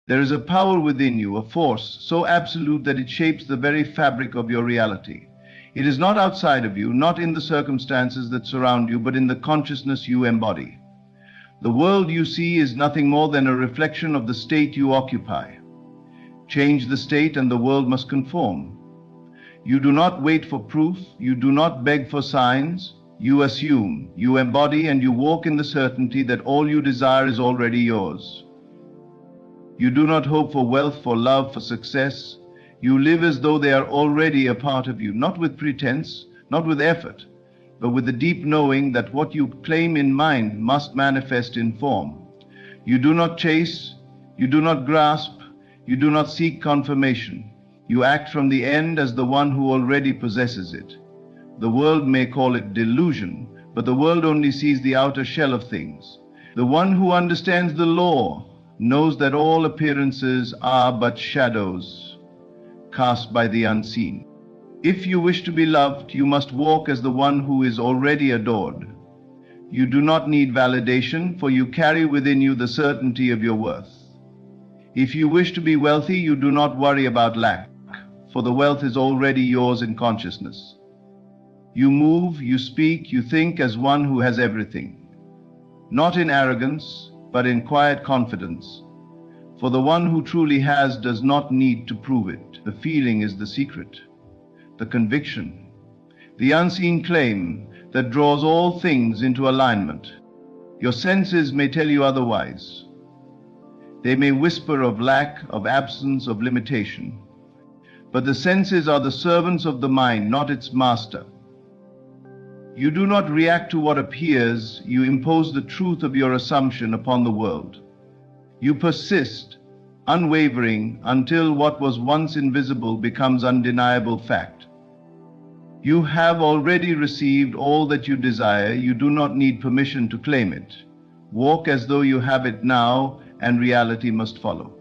There is a power within you, a force so absolute that it shapes the very fabric of your reality. It is not outside of you, not in the circumstances that surround you, but in the consciousness you embody. The world you see is nothing more than a reflection of the state you occupy. Change the state and the world must conform. You do not wait for proof, you do not beg for signs, you assume, you embody, and you walk in the certainty that all you desire is already yours. You do not hope for wealth, for love, for success. You live as though they are already a part of you, not with pretense, not with effort, but with the deep knowing that what you claim in mind must manifest in form. You do not chase, you do not grasp, you do not seek confirmation. You act from the end as the one who already possesses it. The world may call it delusion, but the world only sees the outer shell of things. The one who understands the law knows that all appearances are but shadows cast by the unseen. If you wish to be loved, you must walk as the one who is already adored. You do not need validation, for you carry within you the certainty of your worth. If you wish to be wealthy, you do not worry about lack, for the wealth is already yours in consciousness. You move, you speak, you think as one who has everything, not in arrogance, but in quiet confidence. For the one who truly has does not need to prove it. The feeling is the secret, the conviction, the unseen claim that draws all things into alignment. Your senses may tell you otherwise. They may whisper of lack, of absence, of limitation. But the senses are the servants of the mind, not its master. You do not react to what appears, you impose the truth of your assumption upon the world. You persist, unwavering, until what was once invisible becomes undeniable fact. You have already received all that you desire, you do not need permission to claim it. Walk as though you have it now, and reality must follow.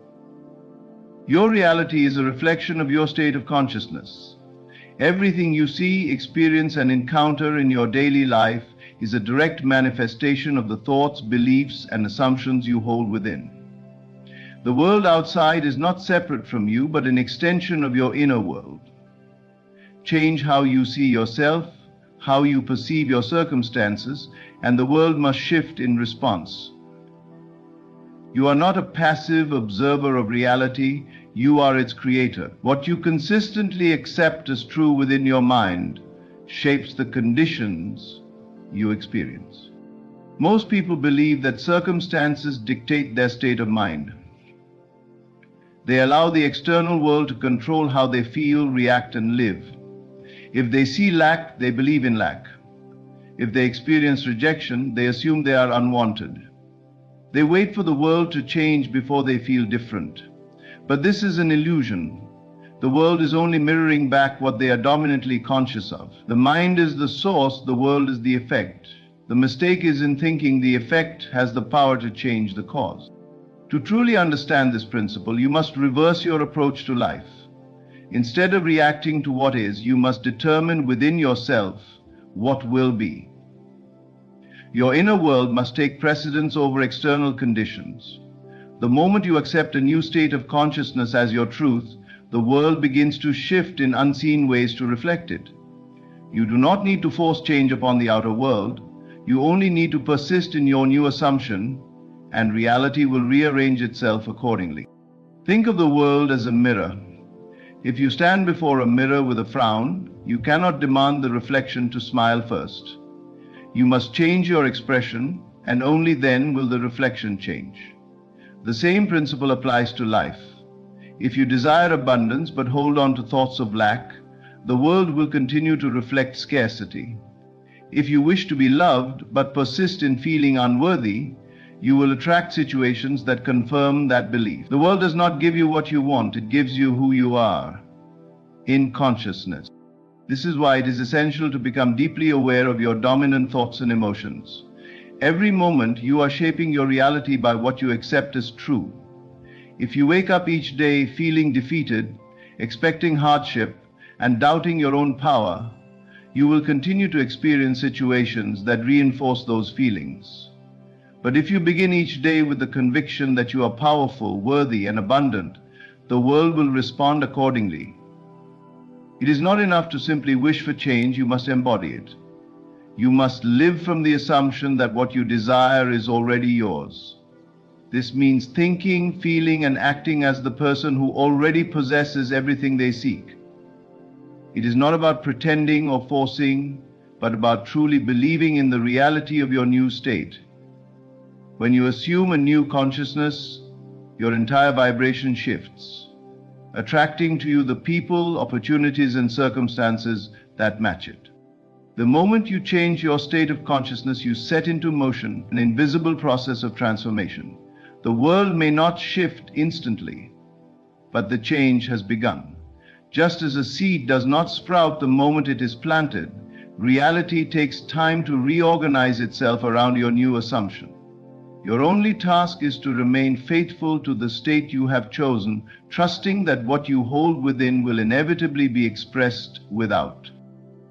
Your reality is a reflection of your state of consciousness. Everything you see, experience, and encounter in your daily life is a direct manifestation of the thoughts, beliefs, and assumptions you hold within. The world outside is not separate from you, but an extension of your inner world. Change how you see yourself, how you perceive your circumstances, and the world must shift in response. You are not a passive observer of reality, you are its creator. What you consistently accept as true within your mind shapes the conditions you experience. Most people believe that circumstances dictate their state of mind. They allow the external world to control how they feel, react, and live. If they see lack, they believe in lack. If they experience rejection, they assume they are unwanted. They wait for the world to change before they feel different. But this is an illusion. The world is only mirroring back what they are dominantly conscious of. The mind is the source, the world is the effect. The mistake is in thinking the effect has the power to change the cause. To truly understand this principle, you must reverse your approach to life. Instead of reacting to what is, you must determine within yourself what will be. Your inner world must take precedence over external conditions. The moment you accept a new state of consciousness as your truth, the world begins to shift in unseen ways to reflect it. You do not need to force change upon the outer world. You only need to persist in your new assumption, and reality will rearrange itself accordingly. Think of the world as a mirror. If you stand before a mirror with a frown, you cannot demand the reflection to smile first. You must change your expression, and only then will the reflection change. The same principle applies to life. If you desire abundance but hold on to thoughts of lack, the world will continue to reflect scarcity. If you wish to be loved but persist in feeling unworthy, you will attract situations that confirm that belief. The world does not give you what you want, it gives you who you are, in consciousness. This is why it is essential to become deeply aware of your dominant thoughts and emotions. Every moment you are shaping your reality by what you accept as true. If you wake up each day feeling defeated, expecting hardship, and doubting your own power, you will continue to experience situations that reinforce those feelings. But if you begin each day with the conviction that you are powerful, worthy, and abundant, the world will respond accordingly. It is not enough to simply wish for change, you must embody it. You must live from the assumption that what you desire is already yours. This means thinking, feeling, and acting as the person who already possesses everything they seek. It is not about pretending or forcing, but about truly believing in the reality of your new state. When you assume a new consciousness, your entire vibration shifts, attracting to you the people, opportunities, and circumstances that match it. The moment you change your state of consciousness, you set into motion an invisible process of transformation. The world may not shift instantly, but the change has begun. Just as a seed does not sprout the moment it is planted, reality takes time to reorganize itself around your new assumption. Your only task is to remain faithful to the state you have chosen, trusting that what you hold within will inevitably be expressed without.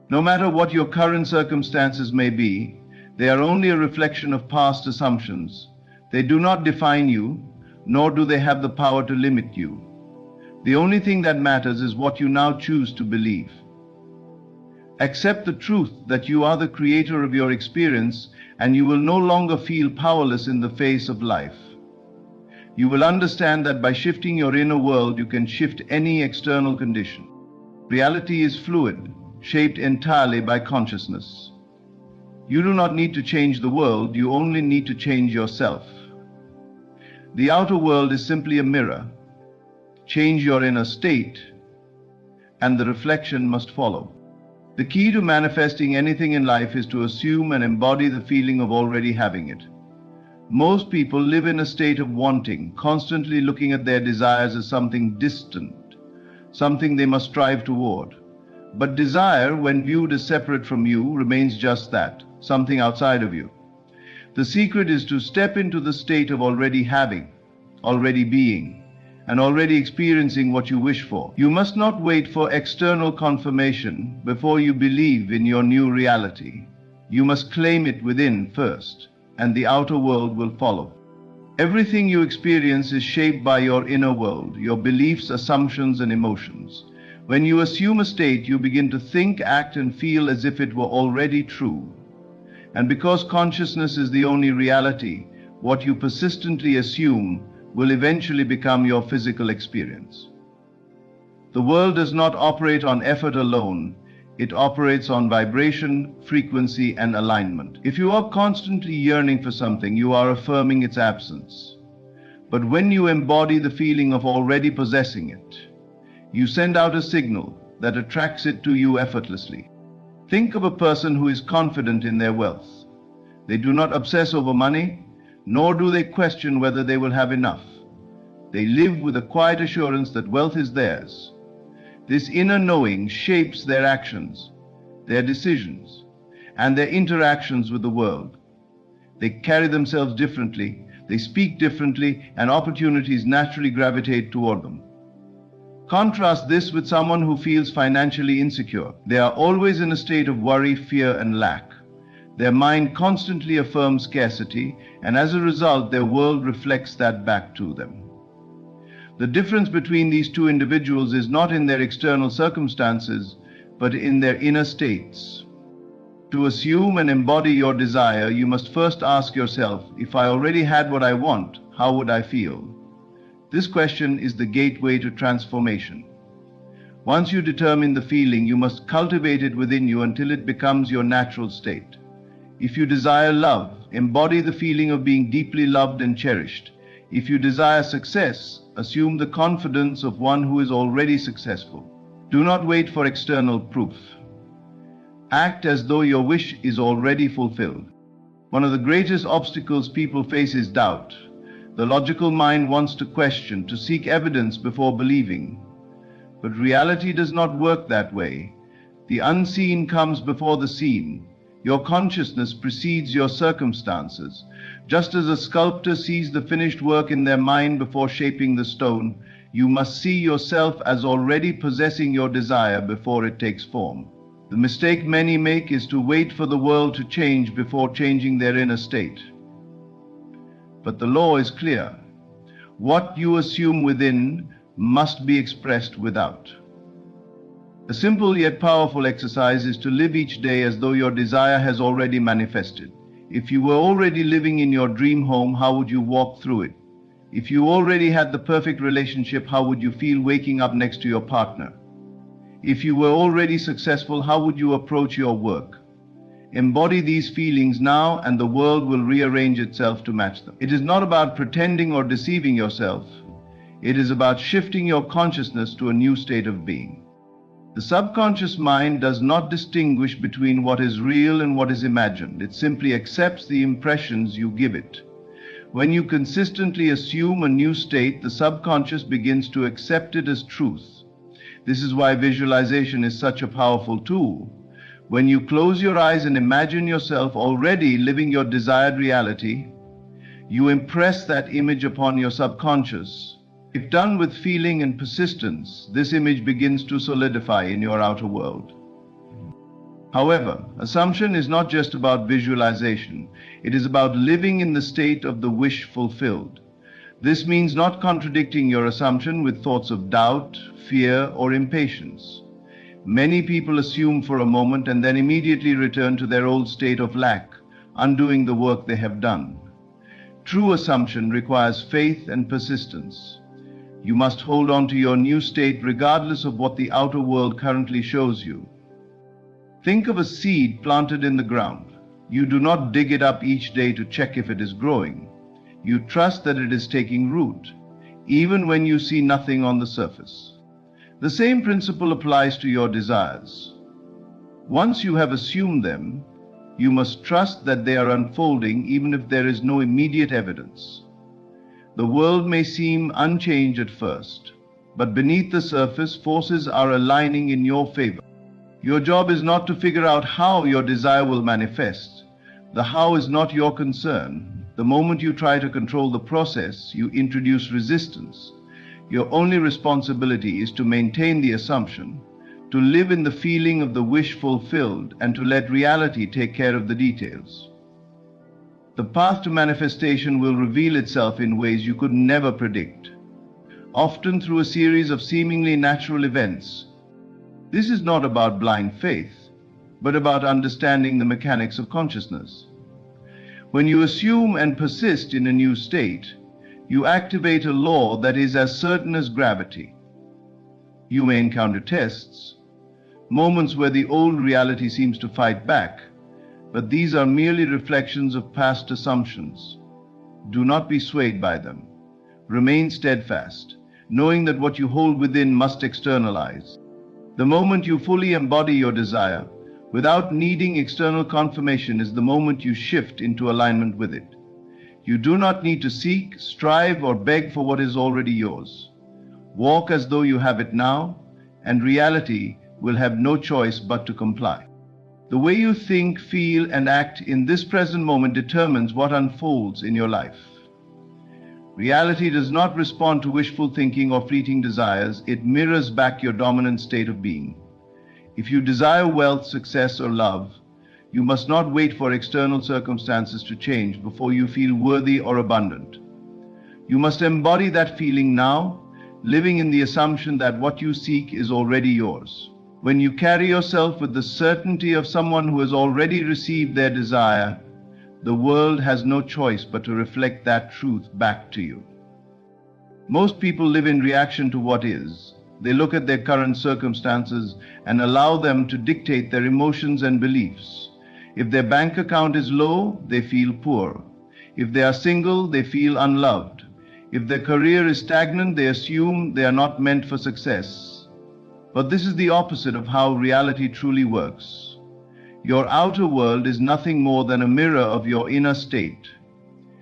No matter what your current circumstances may be, they are only a reflection of past assumptions. They do not define you, nor do they have the power to limit you. The only thing that matters is what you now choose to believe. Accept the truth that you are the creator of your experience, and you will no longer feel powerless in the face of life. You will understand that by shifting your inner world, you can shift any external condition. Reality is fluid, shaped entirely by consciousness. You do not need to change the world, you only need to change yourself. The outer world is simply a mirror. Change your inner state, and the reflection must follow. The key to manifesting anything in life is to assume and embody the feeling of already having it. Most people live in a state of wanting, constantly looking at their desires as something distant, something they must strive toward. But desire, when viewed as separate from you, remains just that, something outside of you. The secret is to step into the state of already having, already being, and already experiencing what you wish for. You must not wait for external confirmation before you believe in your new reality. You must claim it within first, and the outer world will follow. Everything you experience is shaped by your inner world, your beliefs, assumptions, and emotions. When you assume a state, you begin to think, act, and feel as if it were already true. And because consciousness is the only reality, what you persistently assume will eventually become your physical experience. The world does not operate on effort alone. It operates on vibration, frequency, and alignment. If you are constantly yearning for something, you are affirming its absence. But when you embody the feeling of already possessing it, you send out a signal that attracts it to you effortlessly. Think of a person who is confident in their wealth. They do not obsess over money, nor do they question whether they will have enough. They live with a quiet assurance that wealth is theirs. This inner knowing shapes their actions, their decisions, and their interactions with the world. They carry themselves differently, they speak differently, and opportunities naturally gravitate toward them. Contrast this with someone who feels financially insecure. They are always in a state of worry, fear, and lack. Their mind constantly affirms scarcity, and as a result, their world reflects that back to them. The difference between these two individuals is not in their external circumstances, but in their inner states. To assume and embody your desire, you must first ask yourself, if I already had what I want, how would I feel? This question is the gateway to transformation. Once you determine the feeling, you must cultivate it within you until it becomes your natural state. If you desire love, embody the feeling of being deeply loved and cherished. If you desire success, assume the confidence of one who is already successful. Do not wait for external proof. Act as though your wish is already fulfilled. One of the greatest obstacles people face is doubt. The logical mind wants to question, to seek evidence before believing. But reality does not work that way. The unseen comes before the seen. Your consciousness precedes your circumstances. Just as a sculptor sees the finished work in their mind before shaping the stone, you must see yourself as already possessing your desire before it takes form. The mistake many make is to wait for the world to change before changing their inner state. But the law is clear. What you assume within must be expressed without. A simple yet powerful exercise is to live each day as though your desire has already manifested. If you were already living in your dream home, how would you walk through it? If you already had the perfect relationship, how would you feel waking up next to your partner? If you were already successful, how would you approach your work? Embody these feelings now, and the world will rearrange itself to match them. It is not about pretending or deceiving yourself. It is about shifting your consciousness to a new state of being. The subconscious mind does not distinguish between what is real and what is imagined. It simply accepts the impressions you give it. When you consistently assume a new state, the subconscious begins to accept it as truth. This is why visualization is such a powerful tool. When you close your eyes and imagine yourself already living your desired reality, you impress that image upon your subconscious. If done with feeling and persistence, this image begins to solidify in your outer world. However, assumption is not just about visualization. It is about living in the state of the wish fulfilled. This means not contradicting your assumption with thoughts of doubt, fear, or impatience. Many people assume for a moment and then immediately return to their old state of lack, undoing the work they have done. True assumption requires faith and persistence. You must hold on to your new state regardless of what the outer world currently shows you. Think of a seed planted in the ground. You do not dig it up each day to check if it is growing. You trust that it is taking root, even when you see nothing on the surface. The same principle applies to your desires. Once you have assumed them, you must trust that they are unfolding even if there is no immediate evidence. The world may seem unchanged at first, but beneath the surface, forces are aligning in your favor. Your job is not to figure out how your desire will manifest. The how is not your concern. The moment you try to control the process, you introduce resistance. Your only responsibility is to maintain the assumption, to live in the feeling of the wish fulfilled, and to let reality take care of the details. The path to manifestation will reveal itself in ways you could never predict, often through a series of seemingly natural events. This is not about blind faith, but about understanding the mechanics of consciousness. When you assume and persist in a new state, you activate a law that is as certain as gravity. You may encounter tests, moments where the old reality seems to fight back, but these are merely reflections of past assumptions. Do not be swayed by them. Remain steadfast, knowing that what you hold within must externalize. The moment you fully embody your desire, without needing external confirmation, is the moment you shift into alignment with it. You do not need to seek, strive, or beg for what is already yours. Walk as though you have it now, and reality will have no choice but to comply. The way you think, feel, and act in this present moment determines what unfolds in your life. Reality does not respond to wishful thinking or fleeting desires. It mirrors back your dominant state of being. If you desire wealth, success, or love, you must not wait for external circumstances to change before you feel worthy or abundant. You must embody that feeling now, living in the assumption that what you seek is already yours. When you carry yourself with the certainty of someone who has already received their desire, the world has no choice but to reflect that truth back to you. Most people live in reaction to what is. They look at their current circumstances and allow them to dictate their emotions and beliefs. If their bank account is low, they feel poor. If they are single, they feel unloved. If their career is stagnant, they assume they are not meant for success. But this is the opposite of how reality truly works. Your outer world is nothing more than a mirror of your inner state.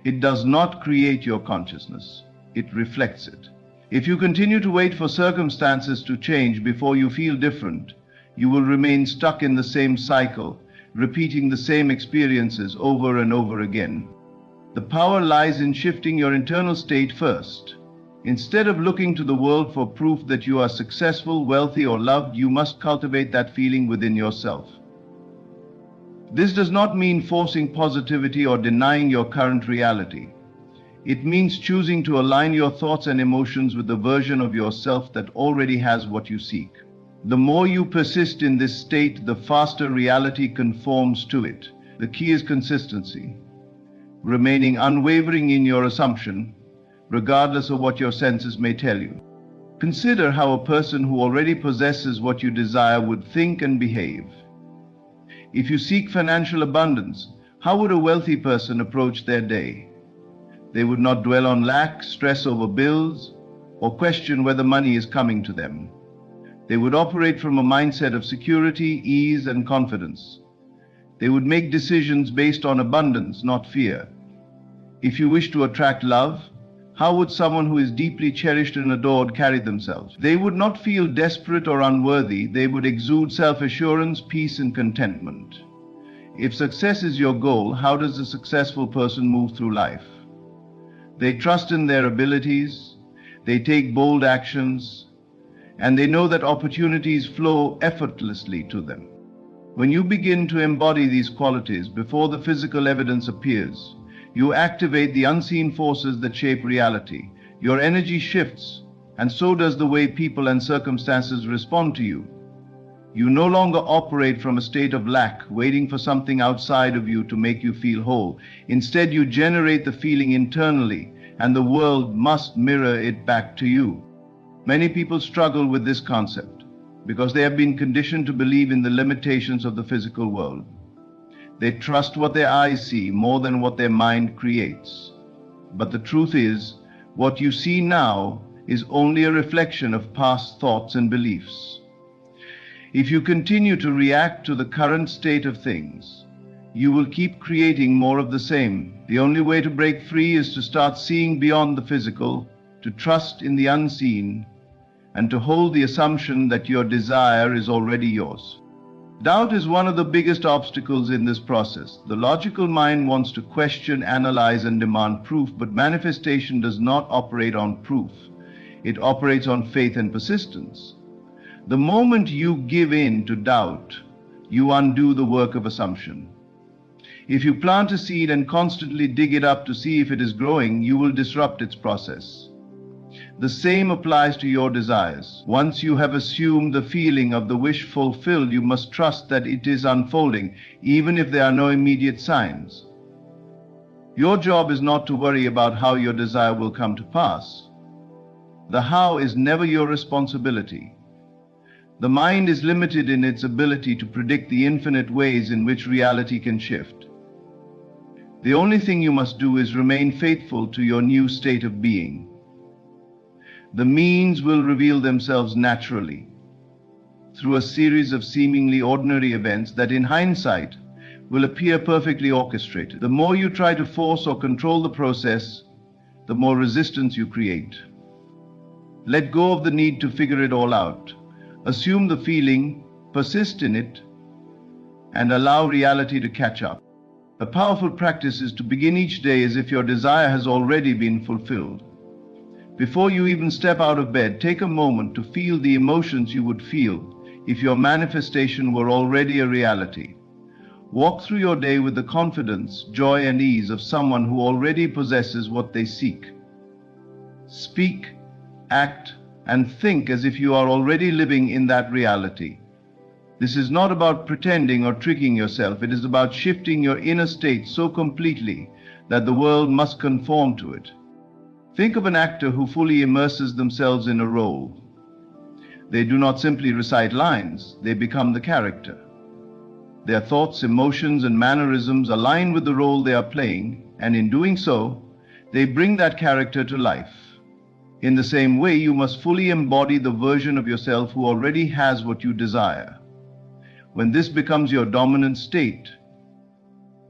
It does not create your consciousness. It reflects it. If you continue to wait for circumstances to change before you feel different, you will remain stuck in the same cycle, repeating the same experiences over and over again. The power lies in shifting your internal state first. Instead of looking to the world for proof that you are successful, wealthy, or loved, you must cultivate that feeling within yourself. This does not mean forcing positivity or denying your current reality. It means choosing to align your thoughts and emotions with the version of yourself that already has what you seek. The more you persist in this state, the faster reality conforms to it. The key is consistency, remaining unwavering in your assumption, regardless of what your senses may tell you. Consider how a person who already possesses what you desire would think and behave. If you seek financial abundance, how would a wealthy person approach their day? They would not dwell on lack, stress over bills, or question whether money is coming to them. They would operate from a mindset of security, ease, and confidence. They would make decisions based on abundance, not fear. If you wish to attract love, how would someone who is deeply cherished and adored carry themselves? They would not feel desperate or unworthy. They would exude self-assurance, peace, and contentment. If success is your goal, how does a successful person move through life? They trust in their abilities, they take bold actions, and they know that opportunities flow effortlessly to them. When you begin to embody these qualities before the physical evidence appears, you activate the unseen forces that shape reality. Your energy shifts, and so does the way people and circumstances respond to you. You no longer operate from a state of lack, waiting for something outside of you to make you feel whole. Instead, you generate the feeling internally, and the world must mirror it back to you. Many people struggle with this concept because they have been conditioned to believe in the limitations of the physical world. They trust what their eyes see more than what their mind creates. But the truth is, what you see now is only a reflection of past thoughts and beliefs. If you continue to react to the current state of things, you will keep creating more of the same. The only way to break free is to start seeing beyond the physical, to trust in the unseen, and to hold the assumption that your desire is already yours. Doubt is one of the biggest obstacles in this process. The logical mind wants to question, analyze, and demand proof, but manifestation does not operate on proof. It operates on faith and persistence. The moment you give in to doubt, you undo the work of assumption. If you plant a seed and constantly dig it up to see if it is growing, you will disrupt its process. The same applies to your desires. Once you have assumed the feeling of the wish fulfilled, you must trust that it is unfolding, even if there are no immediate signs. Your job is not to worry about how your desire will come to pass. The how is never your responsibility. The mind is limited in its ability to predict the infinite ways in which reality can shift. The only thing you must do is remain faithful to your new state of being. The means will reveal themselves naturally through a series of seemingly ordinary events that in hindsight will appear perfectly orchestrated. The more you try to force or control the process, the more resistance you create. Let go of the need to figure it all out. Assume the feeling, persist in it, and allow reality to catch up. A powerful practice is to begin each day as if your desire has already been fulfilled. Before you even step out of bed, take a moment to feel the emotions you would feel if your manifestation were already a reality. Walk through your day with the confidence, joy, and ease of someone who already possesses what they seek. Speak, act, and think as if you are already living in that reality. This is not about pretending or tricking yourself. It is about shifting your inner state so completely that the world must conform to it. Think of an actor who fully immerses themselves in a role. They do not simply recite lines, they become the character. Their thoughts, emotions, and mannerisms align with the role they are playing, and in doing so, they bring that character to life. In the same way, you must fully embody the version of yourself who already has what you desire. When this becomes your dominant state,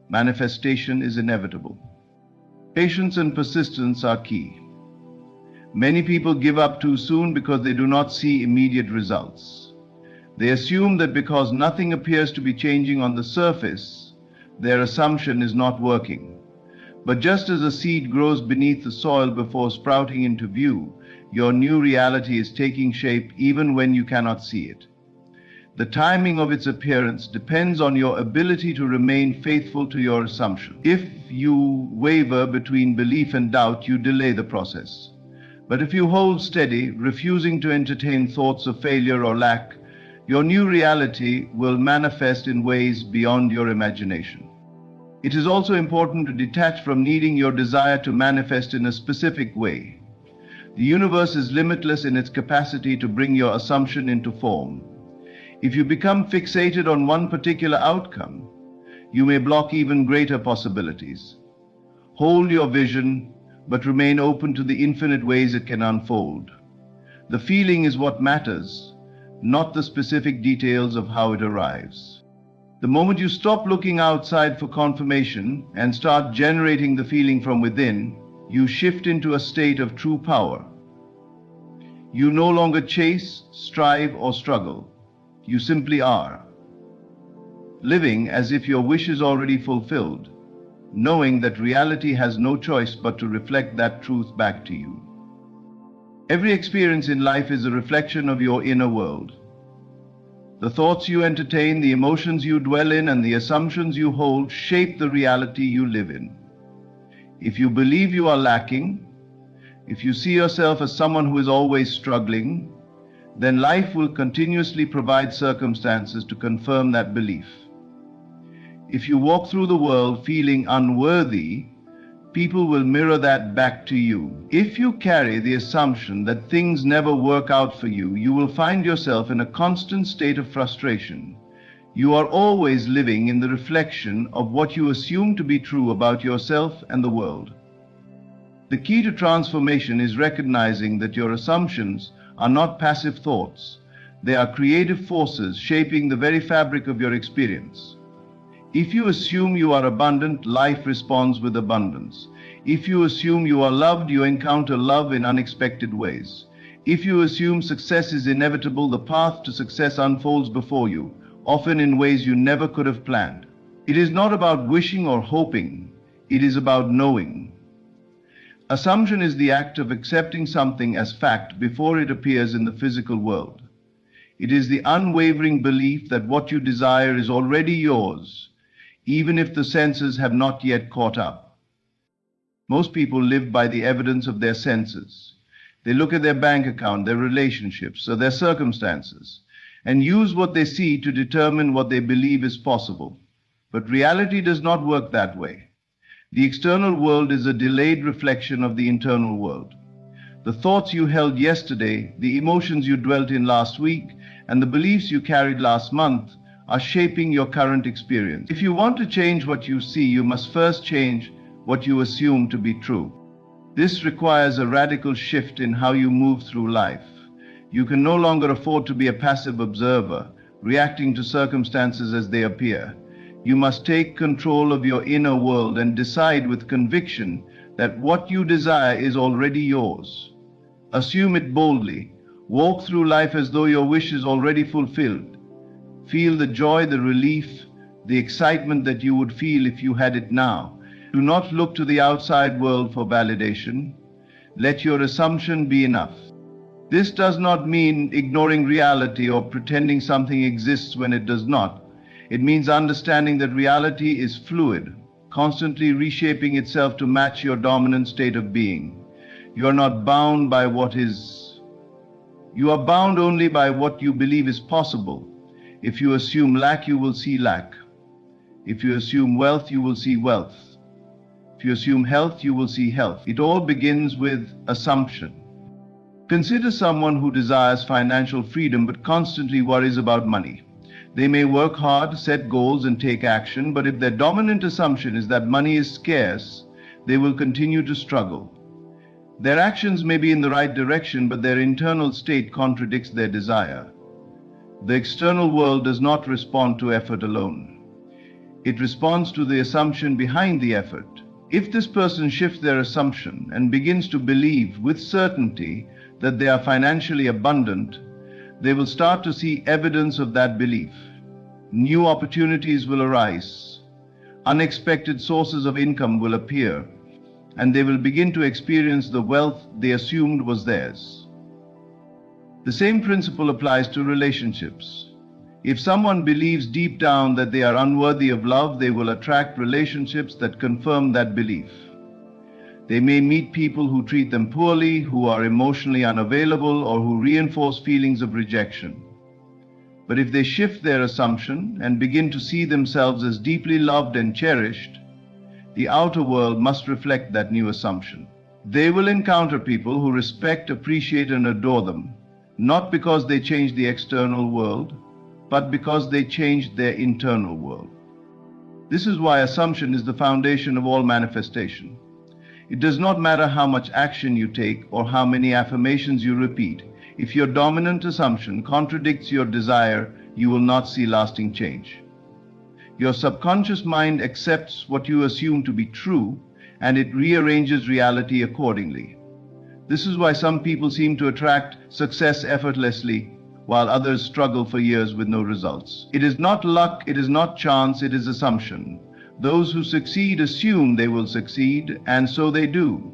manifestation is inevitable. Patience and persistence are key. Many people give up too soon because they do not see immediate results. They assume that because nothing appears to be changing on the surface, their assumption is not working. But just as a seed grows beneath the soil before sprouting into view, your new reality is taking shape even when you cannot see it. The timing of its appearance depends on your ability to remain faithful to your assumption. If you waver between belief and doubt, you delay the process. But if you hold steady, refusing to entertain thoughts of failure or lack, your new reality will manifest in ways beyond your imagination. It is also important to detach from needing your desire to manifest in a specific way. The universe is limitless in its capacity to bring your assumption into form. If you become fixated on one particular outcome, you may block even greater possibilities. Hold your vision, but remain open to the infinite ways it can unfold. The feeling is what matters, not the specific details of how it arrives. The moment you stop looking outside for confirmation and start generating the feeling from within, you shift into a state of true power. You no longer chase, strive, or struggle. You simply are, living as if your wish is already fulfilled, knowing that reality has no choice but to reflect that truth back to you. Every experience in life is a reflection of your inner world. The thoughts you entertain, the emotions you dwell in, and the assumptions you hold shape the reality you live in. If you believe you are lacking, if you see yourself as someone who is always struggling, then life will continuously provide circumstances to confirm that belief. If you walk through the world feeling unworthy, people will mirror that back to you. If you carry the assumption that things never work out for you, you will find yourself in a constant state of frustration. You are always living in the reflection of what you assume to be true about yourself and the world. The key to transformation is recognizing that your assumptions are not passive thoughts. They are creative forces shaping the very fabric of your experience. If you assume you are abundant, life responds with abundance. If you assume you are loved, you encounter love in unexpected ways. If you assume success is inevitable, the path to success unfolds before you, often in ways you never could have planned. It is not about wishing or hoping, it is about knowing. Assumption is the act of accepting something as fact before it appears in the physical world. It is the unwavering belief that what you desire is already yours, even if the senses have not yet caught up. Most people live by the evidence of their senses. They look at their bank account, their relationships, or their circumstances, and use what they see to determine what they believe is possible. But reality does not work that way. The external world is a delayed reflection of the internal world. The thoughts you held yesterday, the emotions you dwelt in last week, and the beliefs you carried last month are shaping your current experience. If you want to change what you see, you must first change what you assume to be true. This requires a radical shift in how you move through life. You can no longer afford to be a passive observer, reacting to circumstances as they appear. You must take control of your inner world and decide with conviction that what you desire is already yours. Assume it boldly. Walk through life as though your wish is already fulfilled. Feel the joy, the relief, the excitement that you would feel if you had it now. Do not look to the outside world for validation. Let your assumption be enough. This does not mean ignoring reality or pretending something exists when it does not. It means understanding that reality is fluid, constantly reshaping itself to match your dominant state of being. You are not bound by what is. You are bound only by what you believe is possible. If you assume lack, you will see lack. If you assume wealth, you will see wealth. If you assume health, you will see health. It all begins with assumption. Consider someone who desires financial freedom but constantly worries about money. They may work hard, set goals, and take action, but if their dominant assumption is that money is scarce, they will continue to struggle. Their actions may be in the right direction, but their internal state contradicts their desire. The external world does not respond to effort alone. It responds to the assumption behind the effort. If this person shifts their assumption and begins to believe with certainty that they are financially abundant, they will start to see evidence of that belief. New opportunities will arise. Unexpected sources of income will appear, and they will begin to experience the wealth they assumed was theirs. The same principle applies to relationships. If someone believes deep down that they are unworthy of love, they will attract relationships that confirm that belief. They may meet people who treat them poorly, who are emotionally unavailable, or who reinforce feelings of rejection. But if they shift their assumption and begin to see themselves as deeply loved and cherished, the outer world must reflect that new assumption. They will encounter people who respect, appreciate, and adore them, not because they changed the external world, but because they changed their internal world. This is why assumption is the foundation of all manifestation. It does not matter how much action you take or how many affirmations you repeat. If your dominant assumption contradicts your desire, you will not see lasting change. Your subconscious mind accepts what you assume to be true, and it rearranges reality accordingly. This is why some people seem to attract success effortlessly, while others struggle for years with no results. It is not luck, it is not chance, it is assumption. Those who succeed assume they will succeed, and so they do.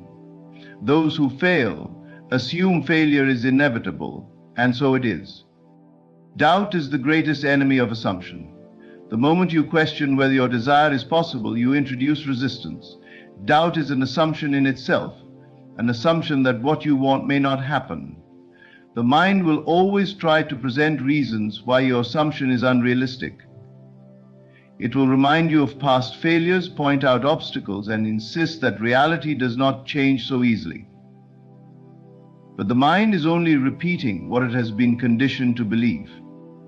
Those who fail assume failure is inevitable, and so it is. Doubt is the greatest enemy of assumption. The moment you question whether your desire is possible, you introduce resistance. Doubt is an assumption in itself, an assumption that what you want may not happen. The mind will always try to present reasons why your assumption is unrealistic. It will remind you of past failures, point out obstacles, and insist that reality does not change so easily. But the mind is only repeating what it has been conditioned to believe.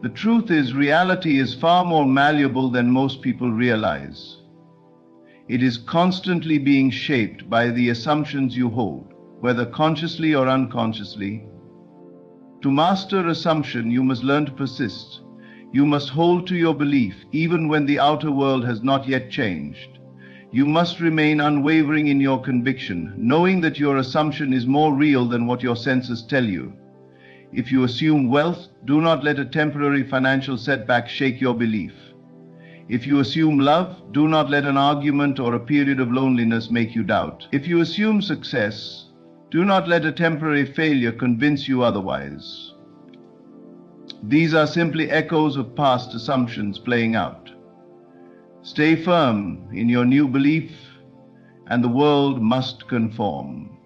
The truth is, reality is far more malleable than most people realize. It is constantly being shaped by the assumptions you hold, whether consciously or unconsciously. To master assumption, you must learn to persist. You must hold to your belief even when the outer world has not yet changed. You must remain unwavering in your conviction, knowing that your assumption is more real than what your senses tell you. If you assume wealth, do not let a temporary financial setback shake your belief. If you assume love, do not let an argument or a period of loneliness make you doubt. If you assume success, do not let a temporary failure convince you otherwise. These are simply echoes of past assumptions playing out. Stay firm in your new belief, and the world must conform.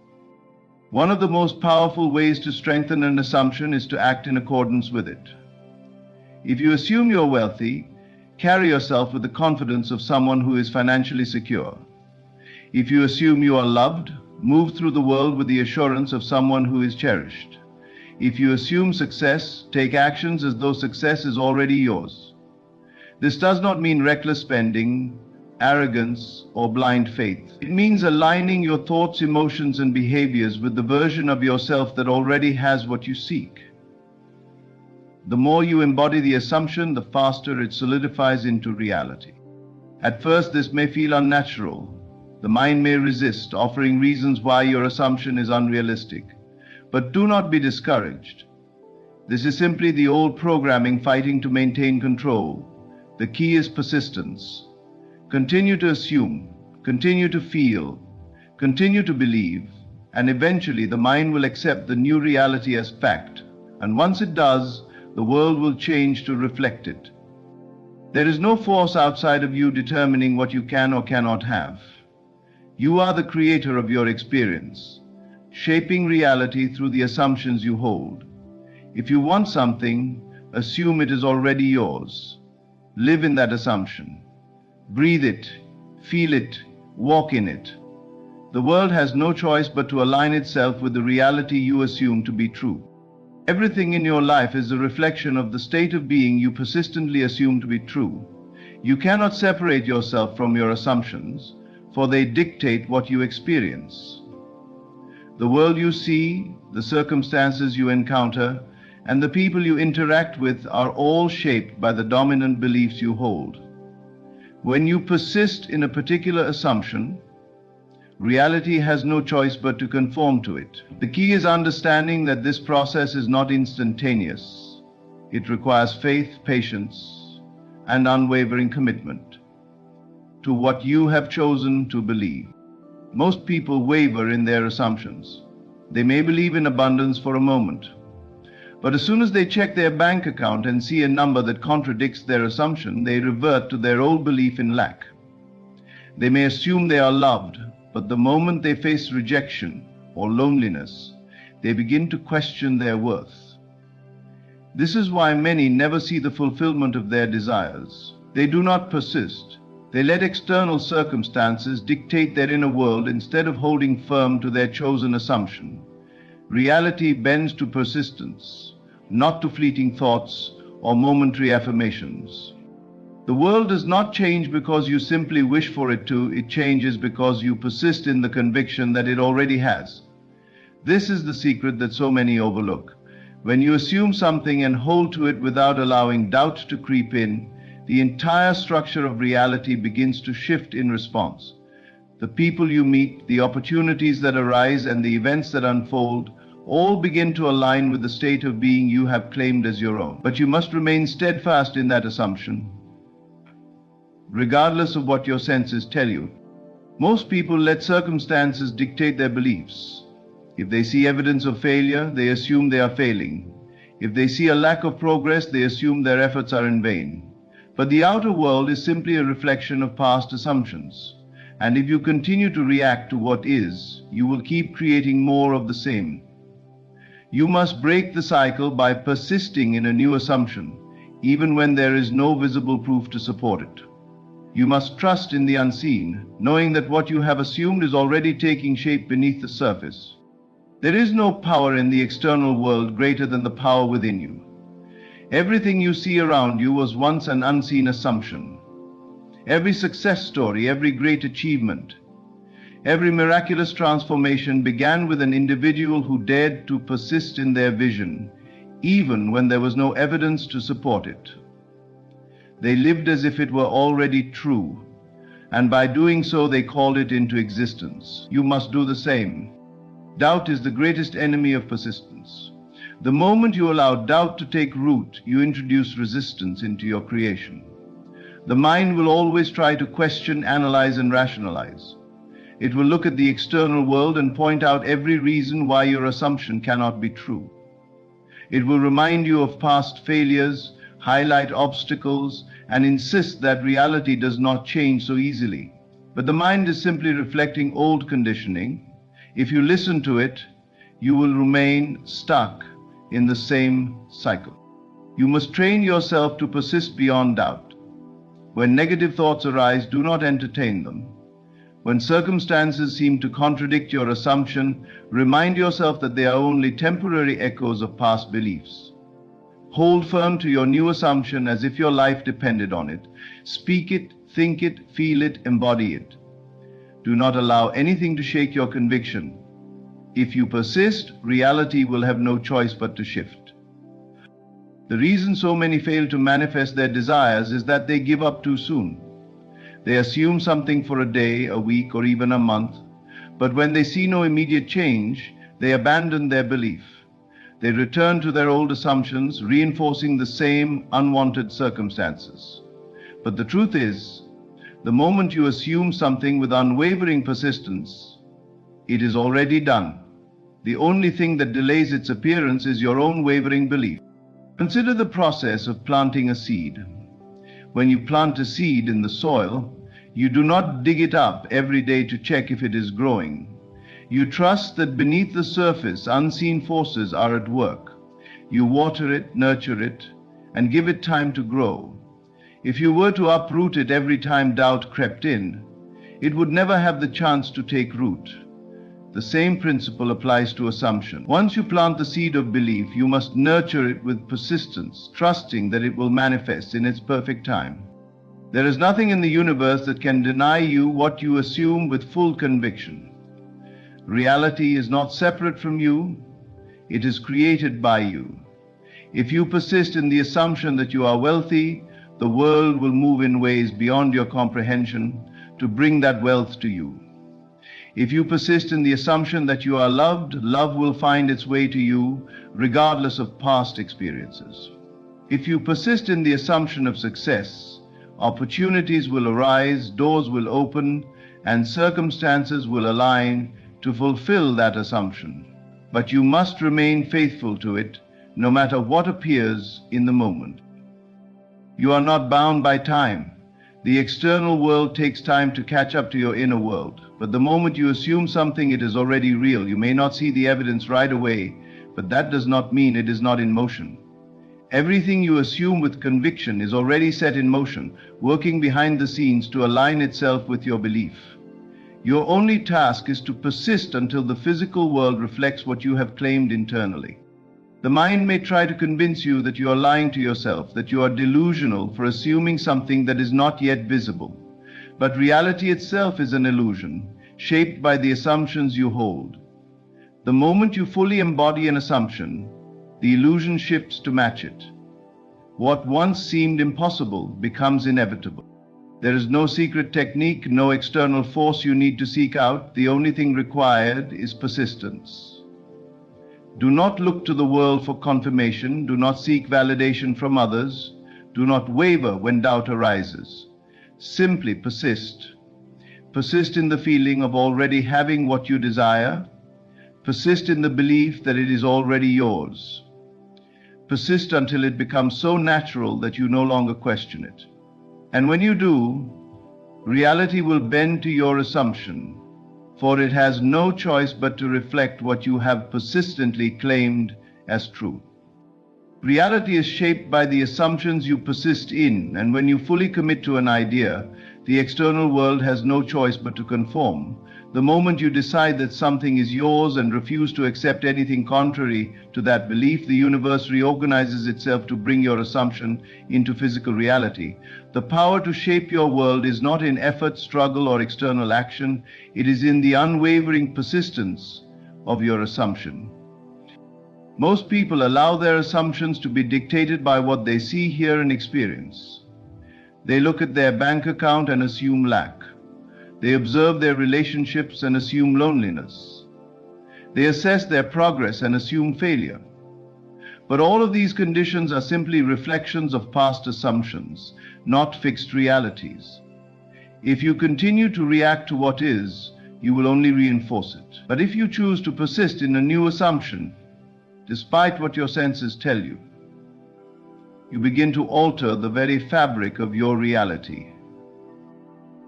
One of the most powerful ways to strengthen an assumption is to act in accordance with it. If you assume you're wealthy, carry yourself with the confidence of someone who is financially secure. If you assume you are loved, move through the world with the assurance of someone who is cherished. If you assume success, take actions as though success is already yours. This does not mean reckless spending, arrogance, or blind faith. It means aligning your thoughts, emotions, and behaviors with the version of yourself that already has what you seek. The more you embody the assumption, the faster it solidifies into reality. At first, this may feel unnatural. The mind may resist, offering reasons why your assumption is unrealistic. But do not be discouraged. This is simply the old programming fighting to maintain control. The key is persistence. Continue to assume, continue to feel, continue to believe, and eventually the mind will accept the new reality as fact. And once it does, the world will change to reflect it. There is no force outside of you determining what you can or cannot have. You are the creator of your experience, shaping reality through the assumptions you hold. If you want something, assume it is already yours. Live in that assumption. Breathe it, feel it, walk in it. The world has no choice but to align itself with the reality you assume to be true. Everything in your life is a reflection of the state of being you persistently assume to be true. You cannot separate yourself from your assumptions, for they dictate what you experience. The world you see, the circumstances you encounter, and the people you interact with are all shaped by the dominant beliefs you hold. When you persist in a particular assumption, reality has no choice but to conform to it. The key is understanding that this process is not instantaneous. It requires faith, patience, and unwavering commitment to what you have chosen to believe. Most people waver in their assumptions. They may believe in abundance for a moment, But as soon as they check their bank account and see a number that contradicts their assumption, they revert to their old belief in lack. They may assume they are loved, but the moment they face rejection or loneliness, they begin to question their worth. This is why many never see the fulfillment of their desires. They do not persist. They let external circumstances dictate their inner world instead of holding firm to their chosen assumption. Reality bends to persistence, not to fleeting thoughts or momentary affirmations. The world does not change because you simply wish for it to. It changes because you persist in the conviction that it already has. This is the secret that so many overlook. When you assume something and hold to it without allowing doubt to creep in, the entire structure of reality begins to shift in response. The people you meet, the opportunities that arise, and the events that unfold all begin to align with the state of being you have claimed as your own. But you must remain steadfast in that assumption, regardless of what your senses tell you. Most people let circumstances dictate their beliefs. If they see evidence of failure, they assume they are failing. If they see a lack of progress, they assume their efforts are in vain. But the outer world is simply a reflection of past assumptions. And if you continue to react to what is, you will keep creating more of the same. You must break the cycle by persisting in a new assumption, even when there is no visible proof to support it. You must trust in the unseen, knowing that what you have assumed is already taking shape beneath the surface. There is no power in the external world greater than the power within you. Everything you see around you was once an unseen assumption. Every success story, every great achievement, every miraculous transformation began with an individual who dared to persist in their vision, even when there was no evidence to support it. They lived as if it were already true, and by doing so they called it into existence. You must do the same. Doubt is the greatest enemy of persistence. The moment you allow doubt to take root, you introduce resistance into your creation. The mind will always try to question, analyze, and rationalize. It will look at the external world and point out every reason why your assumption cannot be true. It will remind you of past failures, highlight obstacles, and insist that reality does not change so easily. But the mind is simply reflecting old conditioning. If you listen to it, you will remain stuck in the same cycle. You must train yourself to persist beyond doubt. When negative thoughts arise, do not entertain them. When circumstances seem to contradict your assumption, remind yourself that they are only temporary echoes of past beliefs. Hold firm to your new assumption as if your life depended on it. Speak it, think it, feel it, embody it. Do not allow anything to shake your conviction. If you persist, reality will have no choice but to shift. The reason so many fail to manifest their desires is that they give up too soon. They assume something for a day, a week, or even a month, but when they see no immediate change, they abandon their belief. They return to their old assumptions, reinforcing the same unwanted circumstances. But the truth is, the moment you assume something with unwavering persistence, it is already done. The only thing that delays its appearance is your own wavering belief. Consider the process of planting a seed. When you plant a seed in the soil, you do not dig it up every day to check if it is growing. You trust that beneath the surface, unseen forces are at work. You water it, nurture it, and give it time to grow. If you were to uproot it every time doubt crept in, it would never have the chance to take root. The same principle applies to assumption. Once you plant the seed of belief, you must nurture it with persistence, trusting that it will manifest in its perfect time. There is nothing in the universe that can deny you what you assume with full conviction. Reality is not separate from you, it is created by you. If you persist in the assumption that you are wealthy, the world will move in ways beyond your comprehension to bring that wealth to you. If you persist in the assumption that you are loved, love will find its way to you regardless of past experiences. If you persist in the assumption of success, opportunities will arise, doors will open, and circumstances will align to fulfill that assumption. But you must remain faithful to it, no matter what appears in the moment. You are not bound by time. The external world takes time to catch up to your inner world. But the moment you assume something, it is already real. You may not see the evidence right away, but that does not mean it is not in motion. Everything you assume with conviction is already set in motion, working behind the scenes to align itself with your belief. Your only task is to persist until the physical world reflects what you have claimed internally. The mind may try to convince you that you are lying to yourself, that you are delusional for assuming something that is not yet visible. But reality itself is an illusion, shaped by the assumptions you hold. The moment you fully embody an assumption, the illusion shifts to match it. What once seemed impossible becomes inevitable. There is no secret technique, no external force you need to seek out. The only thing required is persistence. Do not look to the world for confirmation. Do not seek validation from others. Do not waver when doubt arises. Simply persist. Persist in the feeling of already having what you desire. Persist in the belief that it is already yours. Persist until it becomes so natural that you no longer question it. And when you do, reality will bend to your assumption, for it has no choice but to reflect what you have persistently claimed as truth. Reality is shaped by the assumptions you persist in, and when you fully commit to an idea, the external world has no choice but to conform. The moment you decide that something is yours and refuse to accept anything contrary to that belief, the universe reorganizes itself to bring your assumption into physical reality. The power to shape your world is not in effort, struggle, or external action. It is in the unwavering persistence of your assumption. Most people allow their assumptions to be dictated by what they see, hear, and experience. They look at their bank account and assume lack. They observe their relationships and assume loneliness. They assess their progress and assume failure. But all of these conditions are simply reflections of past assumptions, not fixed realities. If you continue to react to what is, you will only reinforce it. But if you choose to persist in a new assumption, despite what your senses tell you, you begin to alter the very fabric of your reality.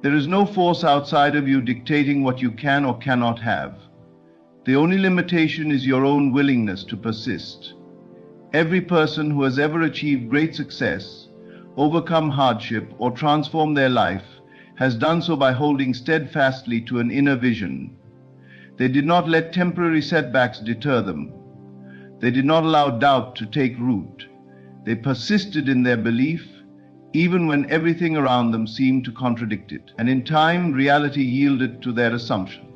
There is no force outside of you dictating what you can or cannot have. The only limitation is your own willingness to persist. Every person who has ever achieved great success, overcome hardship, or transformed their life has done so by holding steadfastly to an inner vision. They did not let temporary setbacks deter them. They did not allow doubt to take root. They persisted in their belief, even when everything around them seemed to contradict it. And in time, reality yielded to their assumption.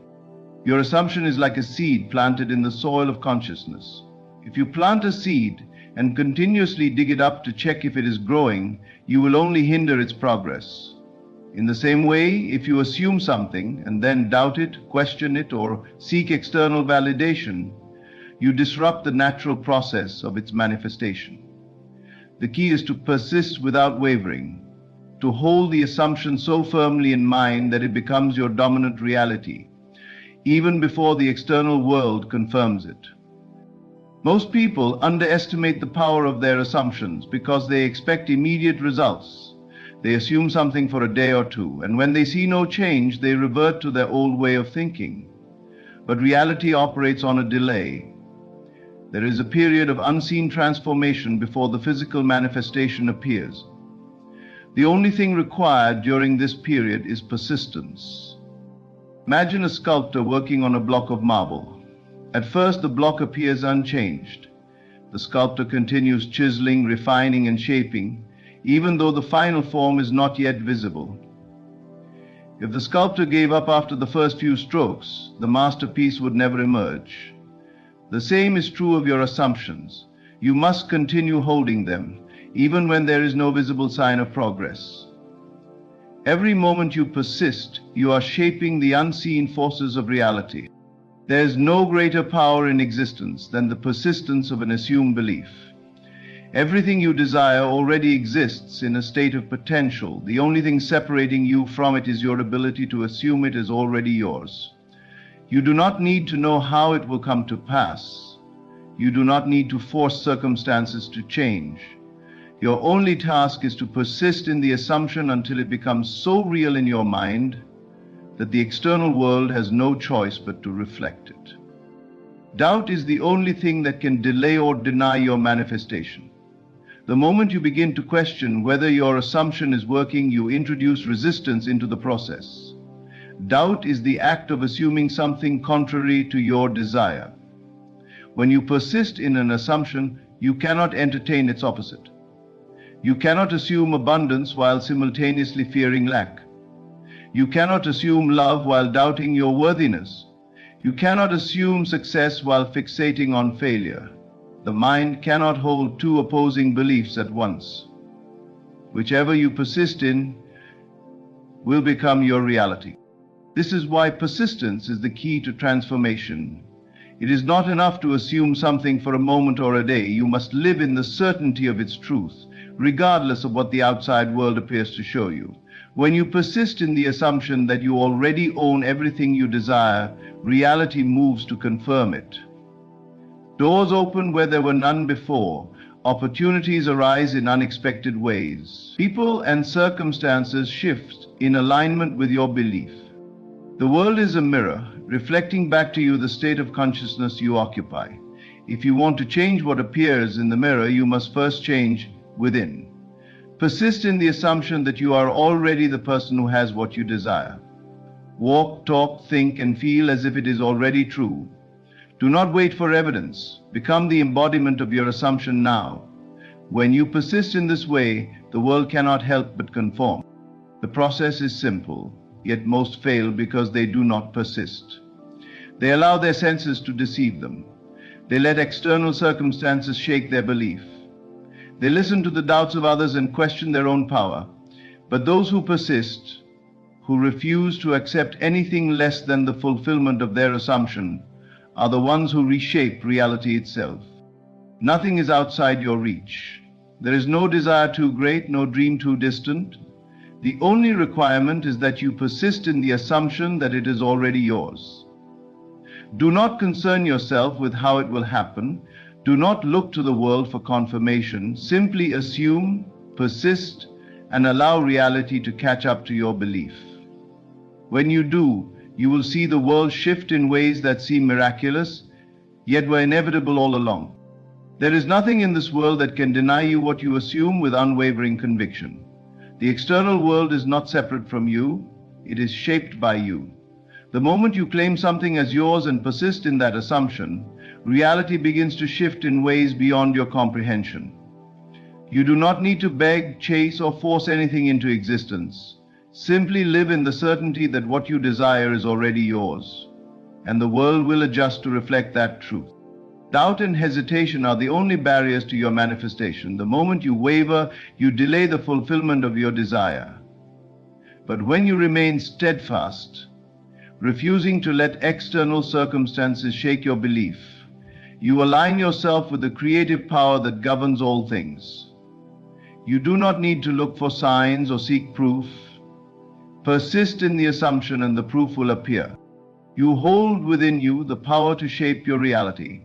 Your assumption is like a seed planted in the soil of consciousness. If you plant a seed and continuously dig it up to check if it is growing, you will only hinder its progress. In the same way, if you assume something and then doubt it, question it, or seek external validation, you disrupt the natural process of its manifestation. The key is to persist without wavering, to hold the assumption so firmly in mind that it becomes your dominant reality, even before the external world confirms it. Most people underestimate the power of their assumptions because they expect immediate results. They assume something for a day or two, and when they see no change, they revert to their old way of thinking. But reality operates on a delay. There is a period of unseen transformation before the physical manifestation appears. The only thing required during this period is persistence. Imagine a sculptor working on a block of marble. At first, the block appears unchanged. The sculptor continues chiseling, refining, and shaping, even though the final form is not yet visible. If the sculptor gave up after the first few strokes, the masterpiece would never emerge. The same is true of your assumptions. You must continue holding them, even when there is no visible sign of progress. Every moment you persist, you are shaping the unseen forces of reality. There is no greater power in existence than the persistence of an assumed belief. Everything you desire already exists in a state of potential. The only thing separating you from it is your ability to assume it as already yours. You do not need to know how it will come to pass. You do not need to force circumstances to change. Your only task is to persist in the assumption until it becomes so real in your mind that the external world has no choice but to reflect it. Doubt is the only thing that can delay or deny your manifestation. The moment you begin to question whether your assumption is working, you introduce resistance into the process. Doubt is the act of assuming something contrary to your desire. When you persist in an assumption, you cannot entertain its opposite. You cannot assume abundance while simultaneously fearing lack. You cannot assume love while doubting your worthiness. You cannot assume success while fixating on failure. The mind cannot hold two opposing beliefs at once. Whichever you persist in will become your reality. This is why persistence is the key to transformation. It is not enough to assume something for a moment or a day. You must live in the certainty of its truth, regardless of what the outside world appears to show you. When you persist in the assumption that you already own everything you desire, reality moves to confirm it. Doors open where there were none before. Opportunities arise in unexpected ways. People and circumstances shift in alignment with your belief. The world is a mirror, reflecting back to you the state of consciousness you occupy. If you want to change what appears in the mirror, you must first change within. Persist in the assumption that you are already the person who has what you desire. Walk, talk, think, and feel as if it is already true. Do not wait for evidence. Become the embodiment of your assumption now. When you persist in this way, the world cannot help but conform. The process is simple, yet most fail because they do not persist. They allow their senses to deceive them. They let external circumstances shake their belief. They listen to the doubts of others and question their own power. But those who persist, who refuse to accept anything less than the fulfillment of their assumption, are the ones who reshape reality itself. Nothing is outside your reach. There is no desire too great, no dream too distant. The only requirement is that you persist in the assumption that it is already yours. Do not concern yourself with how it will happen. Do not look to the world for confirmation. Simply assume, persist, and allow reality to catch up to your belief. When you do, you will see the world shift in ways that seem miraculous, yet were inevitable all along. There is nothing in this world that can deny you what you assume with unwavering conviction. The external world is not separate from you, it is shaped by you. The moment you claim something as yours and persist in that assumption, reality begins to shift in ways beyond your comprehension. You do not need to beg, chase, or force anything into existence. Simply live in the certainty that what you desire is already yours, and the world will adjust to reflect that truth. Doubt and hesitation are the only barriers to your manifestation. The moment you waver, you delay the fulfillment of your desire. But when you remain steadfast, refusing to let external circumstances shake your belief, you align yourself with the creative power that governs all things. You do not need to look for signs or seek proof. Persist in the assumption and the proof will appear. You hold within you the power to shape your reality.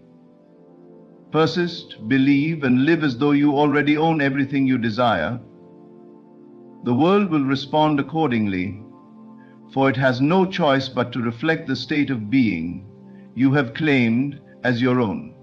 Persist, believe, and live as though you already own everything you desire. The world will respond accordingly, for it has no choice but to reflect the state of being you have claimed as your own.